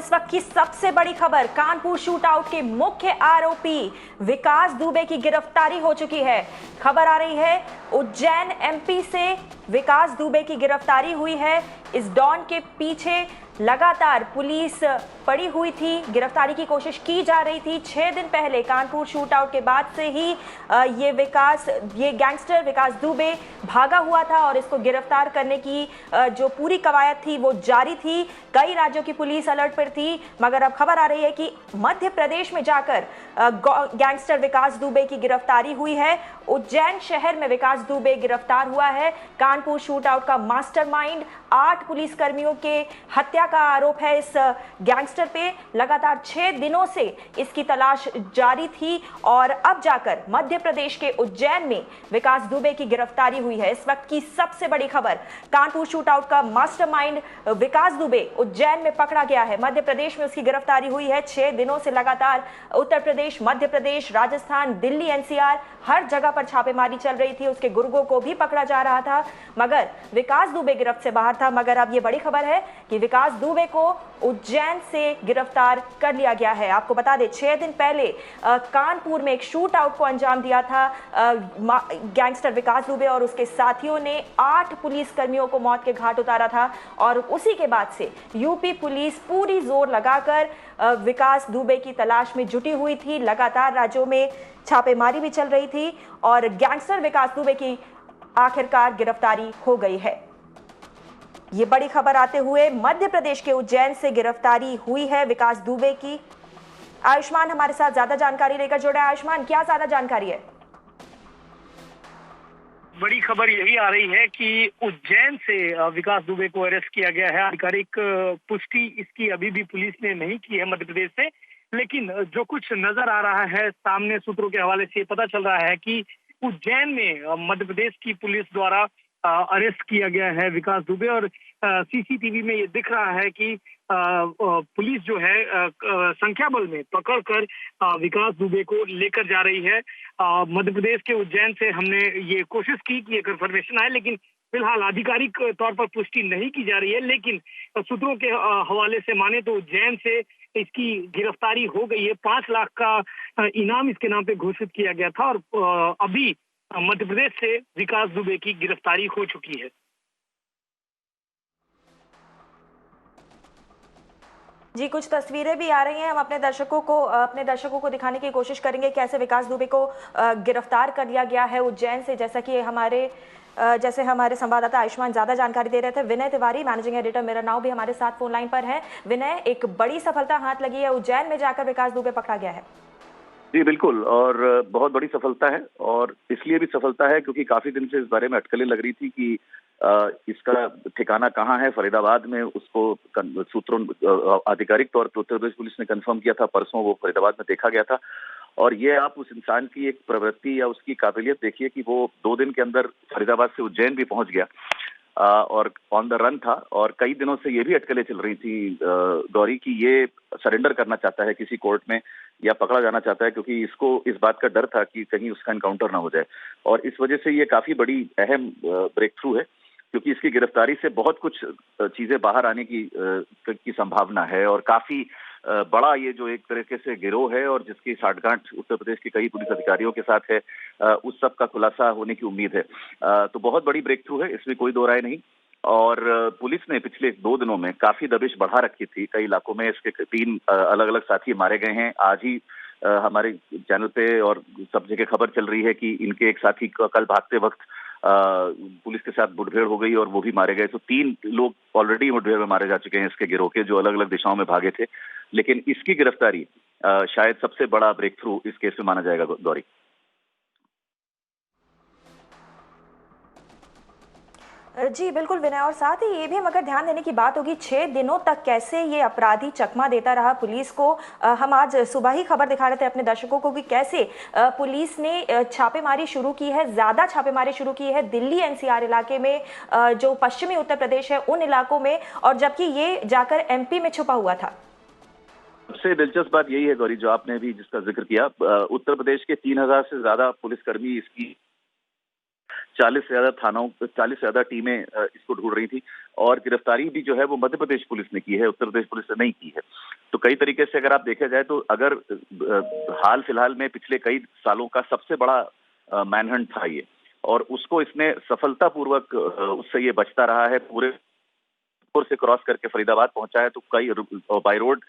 इस वक्त की सबसे बड़ी खबर, कानपुर शूटआउट के मुख्य आरोपी विकास दुबे की गिरफ्तारी हो चुकी है। खबर आ रही है उज्जैन एमपी से विकास दुबे की गिरफ्तारी हुई है। इस डॉन के पीछे लगातार पुलिस पड़ी हुई थी, गिरफ्तारी की कोशिश की जा रही थी। 6 दिन पहले कानपुर शूटआउट के बाद से ही ये गैंगस्टर विकास दुबे भागा हुआ था और इसको गिरफ्तार करने की जो पूरी कवायद थी वो जारी थी। कई राज्यों की पुलिस अलर्ट पर थी, मगर अब खबर आ रही है कि मध्य प्रदेश में जाकर गैंगस्टर विकास दुबे की गिरफ्तारी हुई है। उज्जैन शहर में विकास दुबे गिरफ्तार हुआ है। कानपुर शूटआउट का मास्टरमाइंड, 8 पुलिसकर्मियों के हत्या का आरोप है इस गैंगस्टर पे। लगातार 6 दिनों से इसकी तलाश जारी थी और अब जाकर मध्य प्रदेश के उज्जैन में विकास दुबे की गिरफ्तारी हुई है। इस वक्त की सबसे बड़ी खबर, कानपुर शूटआउट का मास्टरमाइंड विकास दुबे उज्जैन में पकड़ा गया है। मध्य प्रदेश में उसकी गिरफ्तारी हुई है। 6 दिनों से लगातार उत्तर प्रदेश, मध्य प्रदेश, राजस्थान, दिल्ली, एनसीआर हर जगह पर छापेमारी चल रही थी। उसके गुर्गों को भी पकड़ा जा रहा था, मगर विकास दुबे गिरफ्त से बाहर था। मगर अब यह बड़ी खबर है कि विकास दुबे को उज्जैन से गिरफ्तार कर लिया गया है। आपको बता दें, 6 दिन पहले कानपुर में एक शूट आउट को अंजाम दिया था गैंगस्टर विकास दुबे और उसके साथियों ने। 8 पुलिसकर्मियों को मौत के घाट उतारा था और उसी के बाद से यूपी पुलिस पूरी जोर लगाकर विकास दुबे की तलाश में जुटी हुई थी। लगातार राज्यों में छापेमारी भी चल रही थी और गैंगस्टर विकास दुबे की आखिरकार गिरफ्तारी हो गई है। ये बड़ी खबर आते हुए मध्य प्रदेश के उज्जैन से गिरफ्तारी हुई है विकास दुबे की। आयुष्मान हमारे साथ ज्यादा जानकारी लेकर जुड़े हैं। आयुष्मान, क्या ज्यादा जानकारी है? बड़ी खबर यही आ रही है कि उज्जैन से विकास दुबे को अरेस्ट किया गया है। आधिकारिक पुष्टि इसकी अभी भी पुलिस ने नहीं की है मध्य प्रदेश से, लेकिन जो कुछ नजर आ रहा है सामने सूत्रों के हवाले से पता चल रहा है कि उज्जैन में मध्य प्रदेश की पुलिस द्वारा अरेस्ट किया गया है विकास दुबे। और सीसीटीवी में ये दिख रहा है कि पुलिस जो है संख्या बल में पकड़कर विकास दुबे को लेकर जा रही है। मध्य प्रदेश के उज्जैन से हमने ये कोशिश की कि एक इन्फॉर्मेशन आए, लेकिन फिलहाल आधिकारिक तौर पर पुष्टि नहीं की जा रही है। लेकिन सूत्रों के हवाले से माने तो उज्जैन से इसकी गिरफ्तारी हो गई है। 5 लाख का इनाम इसके नाम पे घोषित किया गया था और अभी मध्य प्रदेश से विकास दुबे की गिरफ्तारी हो चुकी है। जी, कुछ तस्वीरें भी आ रही हैं। हम अपने दर्शकों को दिखाने की कोशिश करेंगे कैसे विकास दुबे को गिरफ्तार कर लिया गया है उज्जैन से। जैसे हमारे संवाददाता आयुष्मान ज्यादा जानकारी दे रहे थे। Vinay Tiwari, managing editor Mirror Now, भी हमारे साथ फोन लाइन पर है। विनय, एक बड़ी सफलता हाथ लगी है, उज्जैन में जाकर विकास दुबे पकड़ा गया है। जी बिल्कुल, और बहुत बड़ी सफलता है। और इसलिए भी सफलता है क्योंकि काफी दिन से इस बारे में अटकलें लग रही थी कि इसका ठिकाना कहाँ है। फरीदाबाद में उसको सूत्रों आधिकारिक तौर पर उत्तर प्रदेश पुलिस ने कंफर्म किया था। परसों वो फरीदाबाद में देखा गया था। और ये आप उस इंसान की एक प्रवृत्ति या उसकी काबिलियत देखिए कि वो 2 दिन के अंदर फरीदाबाद से उज्जैन भी पहुंच गया और ऑन द रन था। और कई दिनों से ये भी अटकलें चल रही थी गौरी की ये सरेंडर करना चाहता है किसी कोर्ट में या पकड़ा जाना चाहता है, क्योंकि इसको इस बात का डर था कि कहीं उसका एनकाउंटर ना हो जाए। और इस वजह से ये काफी बड़ी अहम ब्रेक थ्रू है, क्योंकि इसकी गिरफ्तारी से बहुत कुछ चीजें बाहर आने की संभावना है। और काफी बड़ा ये जो एक तरीके से गिरोह है और जिसकी साठगांठ उत्तर प्रदेश के कई पुलिस अधिकारियों के साथ है, उस सब का खुलासा होने की उम्मीद है। तो बहुत बड़ी ब्रेक थ्रू है, इसमें कोई दो राय नहीं। और पुलिस ने पिछले 2 दिनों में काफी दबिश बढ़ा रखी थी। कई इलाकों में इसके 3 अलग अलग साथी मारे गए हैं। आज ही हमारे चैनल पे और सब जगह खबर चल रही है कि इनके एक साथी कल भागते वक्त पुलिस के साथ मुठभेड़ हो गई और वो भी मारे गए। तो 3 लोग ऑलरेडी मुठभेड़ में मारे जा चुके हैं इसके गिरोह के, जो अलग अलग दिशाओं में भागे थे। लेकिन इसकी गिरफ्तारी शायद सबसे बड़ा ब्रेक थ्रू इस केस में माना जाएगा गौरी। जी बिल्कुल विनय, और साथ ही ये भी हम अगर ध्यान देने की बात होगी, 6 दिनों तक कैसे ये अपराधी चकमा देता रहा पुलिस को। हम आज सुबह ही खबर दिखा रहे थे अपने दर्शकों को कि कैसे पुलिस ने छापेमारी शुरू की है, ज्यादा छापेमारी शुरू की है दिल्ली एनसीआर इलाके में, जो पश्चिमी उत्तर प्रदेश है उन इलाकों में, और जबकि ये जाकर एमपी में छुपा हुआ था। सबसे दिलचस्प बात यही है गौरी, जो आपने भी जिसका जिक्र किया, उत्तर प्रदेश के 3000 से ज्यादा पुलिसकर्मी इसकी 40 से ज्यादा टीमें इसको ढूंढ रही थी। और गिरफ्तारी भी जो है वो मध्य प्रदेश पुलिस ने की है, उत्तर प्रदेश पुलिस ने नहीं की है। तो कई तरीके से अगर आप देखा जाए तो अगर हाल फिलहाल में पिछले कई सालों का सबसे बड़ा मैनहंट था ये, और उसको इसने सफलतापूर्वक उससे ये बचता रहा है, पूरे से क्रॉस करके फरीदाबाद पहुंचा है, तो कई बाय रोड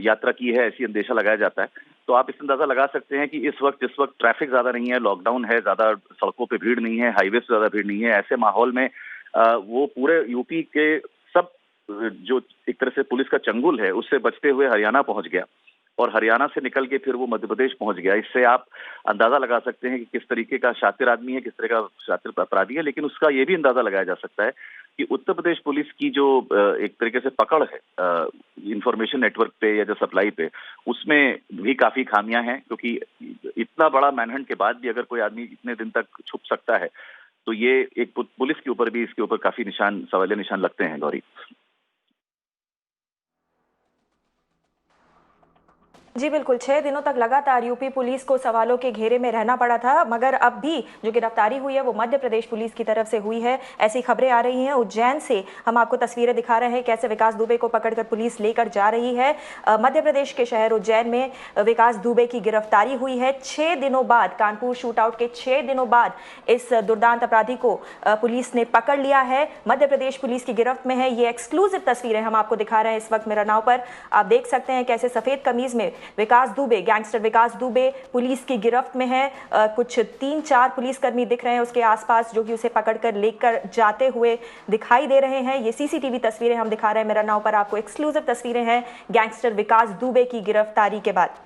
यात्रा की है, ऐसी अंदेशा लगाया जाता है। तो आप इस अंदाजा लगा सकते हैं कि इस वक्त जिस वक्त ट्रैफिक ज्यादा नहीं है, लॉकडाउन है, ज्यादा सड़कों पे भीड़ नहीं है, हाईवे से ज्यादा भीड़ नहीं है, ऐसे माहौल में वो पूरे यूपी के सब जो एक तरह से पुलिस का चंगुल है उससे बचते हुए हरियाणा पहुंच गया, और हरियाणा से निकल के फिर वो मध्य प्रदेश पहुंच गया। इससे आप अंदाजा लगा सकते हैं कि किस तरीके का शातिर आदमी है, किस तरह का शातिर अपराधी है। लेकिन उसका ये भी अंदाजा लगाया जा सकता है कि उत्तर प्रदेश पुलिस की जो एक तरीके से पकड़ है इंफॉर्मेशन नेटवर्क पे या जो सप्लाई पे, उसमें भी काफी खामियां हैं, क्योंकि इतना बड़ा मैनहंट के बाद भी अगर कोई आदमी इतने दिन तक छुप सकता है, तो ये एक पुलिस के ऊपर भी इसके ऊपर काफी सवालिया निशान लगते हैं, गौरी। जी बिल्कुल, 6 दिनों तक लगातार यूपी पुलिस को सवालों के घेरे में रहना पड़ा था, मगर अब भी जो गिरफ्तारी हुई है वो मध्य प्रदेश पुलिस की तरफ से हुई है, ऐसी खबरें आ रही हैं। उज्जैन से हम आपको तस्वीरें दिखा रहे हैं कैसे विकास दुबे को पकड़कर पुलिस लेकर जा रही है। मध्य प्रदेश के शहर उज्जैन में विकास दुबे की गिरफ्तारी हुई है 6 दिनों बाद। कानपुर शूटआउट के 6 दिनों बाद इस दुर्दांत अपराधी को पुलिस ने पकड़ लिया है, मध्य प्रदेश पुलिस की गिरफ्त में है। ये एक्सक्लूसिव तस्वीरें हम आपको दिखा रहे हैं इस वक्त मेरा नाव पर। आप देख सकते हैं कैसे सफेद कमीज में विकास दुबे, गैंगस्टर विकास दुबे पुलिस की गिरफ्त में है। कुछ 3-4 पुलिसकर्मी दिख रहे हैं उसके आसपास जो कि उसे पकड़कर लेकर जाते हुए दिखाई दे रहे हैं। ये सीसीटीवी तस्वीरें हम दिखा रहे हैं मेरा नाव पर आपको, एक्सक्लूसिव तस्वीरें हैं गैंगस्टर विकास दुबे की गिरफ्तारी के बाद।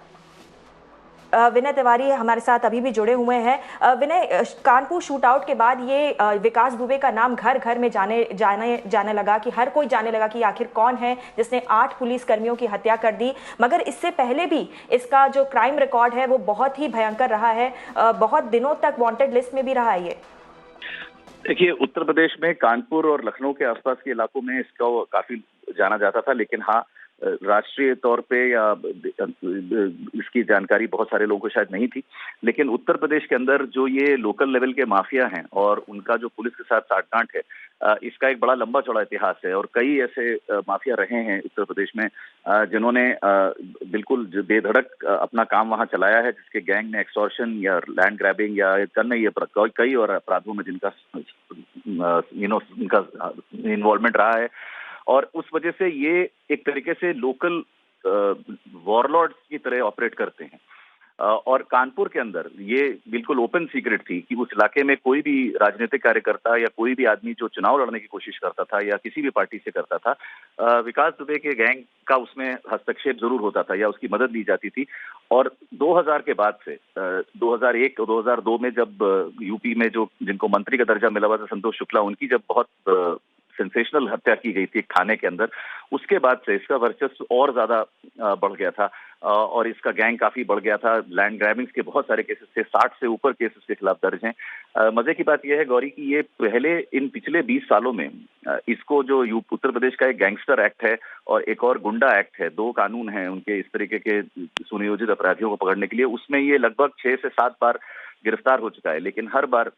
विनय तिवारी हमारे साथ अभी भी जुड़े हुए हैं। विनय, कानपुर शूटआउट के बाद ये विकास दुबे का नाम घर घर में जाने लगा, कि हर कोई जाने लगा कि आखिर कौन है जिसने 8 पुलिस कर्मियों की हत्या कर दी। मगर इससे पहले भी इसका जो क्राइम रिकॉर्ड है वो बहुत ही भयंकर रहा है, बहुत दिनों तक वांटेड लिस्ट में भी रहा है ये। देखिए, उत्तर प्रदेश में कानपुर और लखनऊ के आसपास के इलाकों में इसको काफी जाना जाता था, लेकिन हाँ, राष्ट्रीय तौर पे या इसकी जानकारी बहुत सारे लोगों को शायद नहीं थी। लेकिन उत्तर प्रदेश के अंदर जो ये लोकल लेवल के माफिया हैं और उनका जो पुलिस के साथ साठगांठ है, इसका एक बड़ा लंबा चौड़ा इतिहास है। और कई ऐसे माफिया रहे हैं उत्तर प्रदेश में जिन्होंने बिल्कुल बेधड़क अपना काम वहां चलाया है, जिसके गैंग ने एक्सटॉर्शन या लैंड ग्रैबिंग या कई कई और अपराधों में जिनका इनका इन्वॉल्वमेंट रहा है। और उस वजह से ये एक तरीके से लोकल वॉरलॉर्ड्स की तरह ऑपरेट करते हैं। और कानपुर के अंदर ये बिल्कुल ओपन सीक्रेट थी कि उस इलाके में कोई भी राजनीतिक कार्यकर्ता या कोई भी आदमी जो चुनाव लड़ने की कोशिश करता था या किसी भी पार्टी से करता था, विकास दुबे के गैंग का उसमें हस्तक्षेप जरूर होता था या उसकी मदद ली जाती थी। और 2000 के बाद से 2001 और 2002 में जब यूपी में जो जिनको मंत्री का दर्जा मिला हुआ था, संतोष शुक्ला, उनकी जब बहुत सेंसेशनल हत्या की गई थी एक थाने के अंदर, उसके बाद से इसका वर्चस्व और ज्यादा बढ़ गया था और इसका गैंग काफी बढ़ गया था। लैंड ग्रैबिंग्स के बहुत सारे केसेस थे, 60 से ऊपर केस इसके खिलाफ दर्ज हैं। मजे की बात यह है गौरी कि ये इन पिछले 20 सालों में इसको जो उत्तर प्रदेश का एक गैंगस्टर एक्ट है और एक और गुंडा एक्ट है, 2 कानून हैं उनके इस तरीके के सुनियोजित अपराधियों को पकड़ने के लिए, उसमें ये लगभग 6 से 7 बार गिरफ्तार हो चुका है। लेकिन हर बार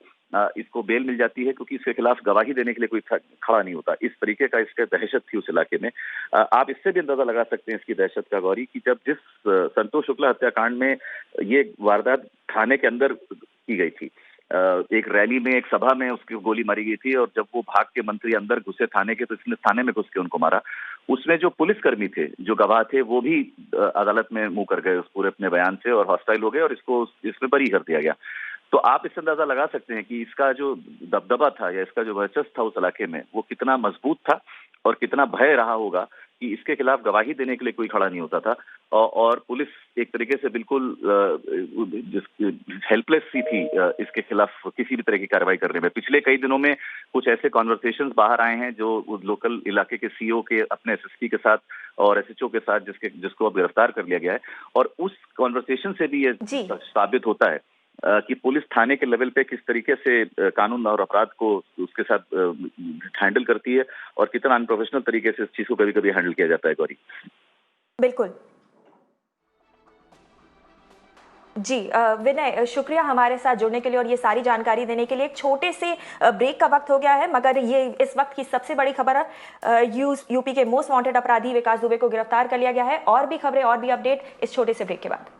इसको बेल मिल जाती है क्योंकि इसके खिलाफ गवाही देने के लिए कोई खड़ा नहीं होता। इस तरीके का इसका दहशत थी उस इलाके में। आप इससे भी अंदाजा लगा सकते हैं इसकी दहशत का गौरी, कि जब जिस संतोष शुक्ला हत्याकांड में ये वारदात थाने के अंदर की गई थी, एक रैली में, एक सभा में उसकी गोली मारी गई थी, और जब वो भाग के मंत्री अंदर घुसे थाने के, तो इसने थाने में घुस के उनको मारा। उसमें जो पुलिसकर्मी थे, जो गवाह थे, वो भी अदालत में मुंह कर गए उस पूरे अपने बयान से और हॉस्टाइल हो गए और इसको इसमें बरी कर दिया गया। तो आप इससे अंदाजा लगा सकते हैं कि इसका जो दबदबा था या इसका जो वर्चस्व था उस इलाके में, वो कितना मजबूत था और कितना भय रहा होगा कि इसके खिलाफ गवाही देने के लिए कोई खड़ा नहीं होता था। और पुलिस एक तरीके से बिल्कुल हेल्पलेस सी थी इसके खिलाफ किसी भी तरह की कार्रवाई करने में। पिछले कई दिनों में कुछ ऐसे कॉन्वर्सेशंस बाहर आए हैं जो लोकल इलाके के सीओ के अपने एसएसपी के साथ और एसएचओ के साथ जिसको अब गिरफ्तार कर लिया गया है, और उस कॉन्वर्सेशन से भी ये साबित होता है कि पुलिस थाने के लेवल पे किस तरीके से कानून और अपराध को उसके साथ हैंडल करती है और कितना अनप्रोफेशनल तरीके से इस चीज को कभी कभी हैंडल किया जाता है गौरी। बिल्कुल जी विनय, शुक्रिया हमारे साथ जुड़ने के लिए और ये सारी जानकारी देने के लिए। एक छोटे से ब्रेक का वक्त हो गया है, मगर ये इस वक्त की सबसे बड़ी खबर है, यूपी के मोस्ट वांटेड अपराधी विकास दुबे को गिरफ्तार कर लिया गया है। और भी खबरें और भी अपडेट इस छोटे से ब्रेक के बाद।